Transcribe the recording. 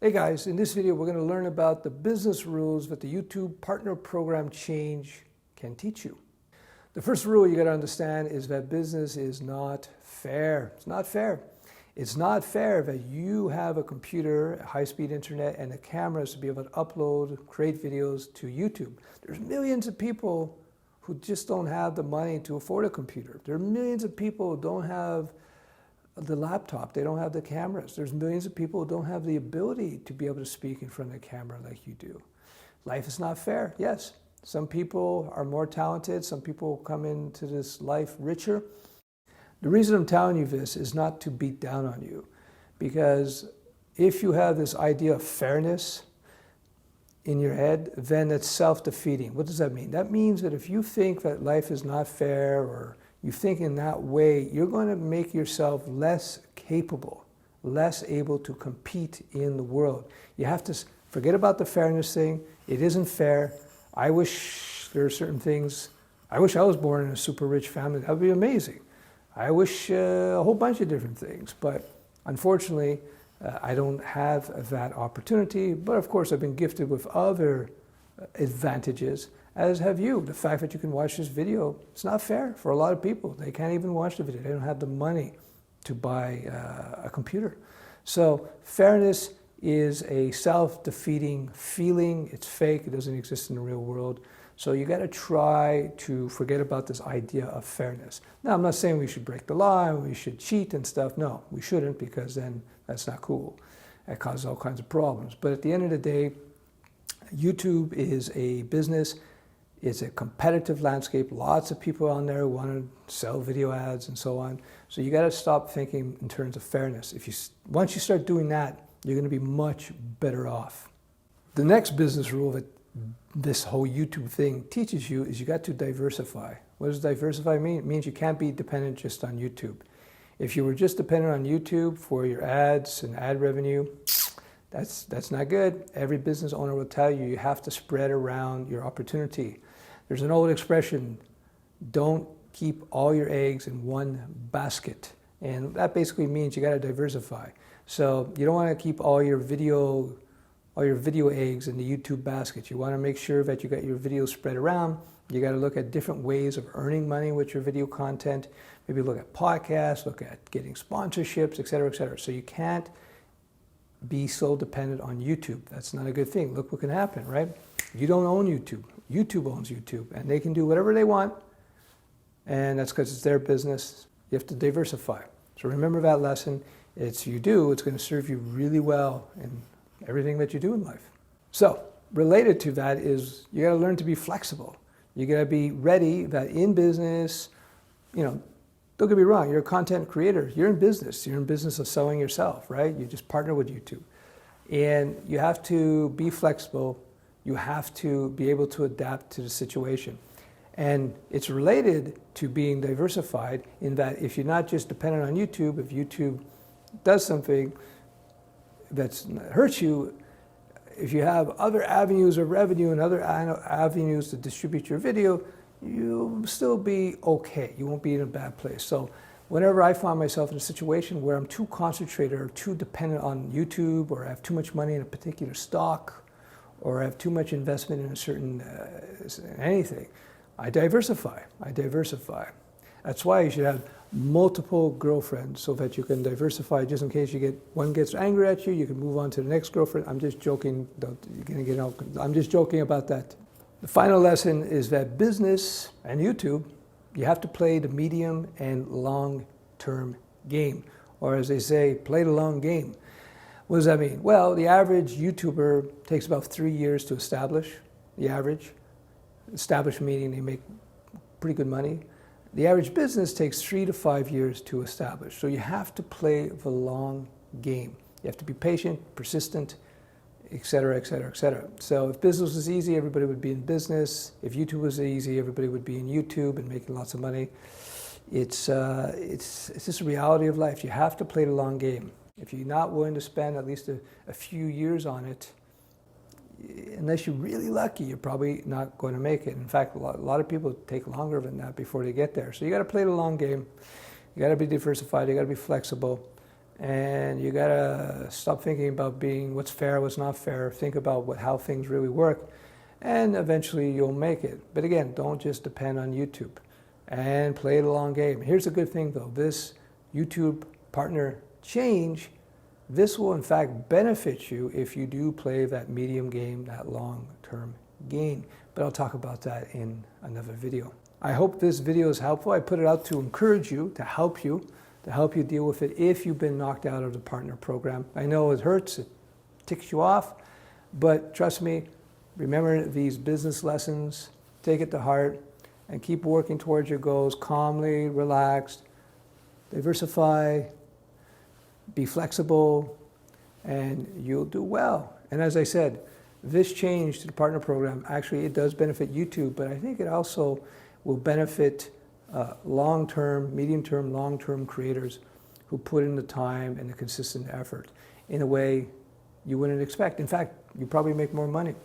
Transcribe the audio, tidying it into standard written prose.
Hey guys, in this video we're going to learn about the business rules that the YouTube Partner Program change can teach you. The first rule you got to understand is that business is not fair. It's not fair. It's not fair that you have a computer, a high-speed internet, and the cameras to be able to upload, create videos to YouTube. There's millions of people who just don't have the money to afford a computer. There are millions of people who don't have the laptop, they don't have the cameras. There's millions of people who don't have the ability to be able to speak in front of the camera like you do. Life is not fair, yes. Some people are more talented, some people come into this life richer. The reason I'm telling you this is not to beat down on you, because if you have this idea of fairness in your head, then it's self-defeating. What does that mean? That means that if you think that life is not fair, or you think in that way, you're going to make yourself less capable, less able to compete in the world. You have to forget about the fairness thing. It isn't fair. I wish there are certain things. I wish I was born in a super rich family. That would be amazing. I wish a whole bunch of different things, but unfortunately, I don't have that opportunity. But of course, I've been gifted with other advantages, as have you. The fact that you can watch this video, it's not fair for a lot of people. They can't even watch the video. They don't have the money to buy a computer. So fairness is a self-defeating feeling. It's fake. It doesn't exist in the real world. So you got to try to forget about this idea of fairness. Now, I'm not saying we should break the law and we should cheat and stuff. No, we shouldn't, because then that's not cool. That causes all kinds of problems. But at the end of the day, YouTube is a business. It's a competitive landscape. Lots of people on there who want to sell video ads and so on. So you got to stop thinking in terms of fairness. Once you start doing that, you're going to be much better off. The next business rule that this whole YouTube thing teaches you is you got to diversify. What does diversify mean? It means you can't be dependent just on YouTube. If you were just dependent on YouTube for your ads and ad revenue, that's not good. Every business owner will tell you you have to spread around your opportunity. There's an old expression, don't keep all your eggs in one basket. And that basically means you got to diversify. So you don't want to keep all your video eggs in the YouTube basket. You want to make sure that you got your videos spread around. You got to look at different ways of earning money with your video content. Maybe look at podcasts, look at getting sponsorships, et cetera, et cetera. So you can't be so dependent on YouTube. That's not a good thing. Look what can happen, right? You don't own YouTube. YouTube owns YouTube, and they can do whatever they want, and that's because it's their business. You have to diversify. So remember that lesson. It's going to serve you really well in everything that you do in life. So related to that is you got to learn to be flexible. You got to be ready that in business, don't get me wrong, you're a content creator. You're in business. You're in business of selling yourself, right? You just partner with YouTube. And you have to be flexible. You have to be able to adapt to the situation. And it's related to being diversified in that if you're not just dependent on YouTube, if YouTube does something that hurts you, if you have other avenues of revenue and other avenues to distribute your video, you'll still be okay. You won't be in a bad place. So whenever I find myself in a situation where I'm too concentrated or too dependent on YouTube, or I have too much money in a particular stock, or I have too much investment in a certain anything, I diversify. That's why you should have multiple girlfriends, so that you can diversify just in case one gets angry at you, you can move on to the next girlfriend. I'm just joking. I'm just joking about that. The final lesson is that business and YouTube, you have to play the medium and long-term game. Or as they say, play the long game. What does that mean? Well, the average YouTuber takes about 3 years to establish. The average. Establish meaning they make pretty good money. The average business takes 3 to 5 years to establish. So you have to play the long game. You have to be patient, persistent, et cetera, et cetera, et cetera. So if business was easy, everybody would be in business. If YouTube was easy, everybody would be in YouTube and making lots of money. It's just a reality of life. You have to play the long game. If you're not willing to spend at least a few years on it, unless you're really lucky, you're probably not going to make it. In fact, a lot of people take longer than that before they get there. So you got to play the long game. You got to be diversified. You got to be flexible. And you gotta stop thinking about being what's fair, what's not fair. Think about how things really work, and eventually you'll make it. But again, don't just depend on YouTube, and play the long game. Here's a good thing though, this YouTube partner change, this will in fact benefit you if you do play that medium game, that long-term game. But I'll talk about that in another video. I hope this video is helpful. I put it out to encourage you, to help you deal with it if you've been knocked out of the partner program. I know it hurts, it ticks you off, but trust me, remember these business lessons, take it to heart, and keep working towards your goals calmly, relaxed, diversify, be flexible, and you'll do well. And as I said, this change to the partner program, actually it does benefit YouTube, but I think it also will benefit long-term, medium-term, long-term creators who put in the time and the consistent effort in a way you wouldn't expect. In fact, you probably make more money.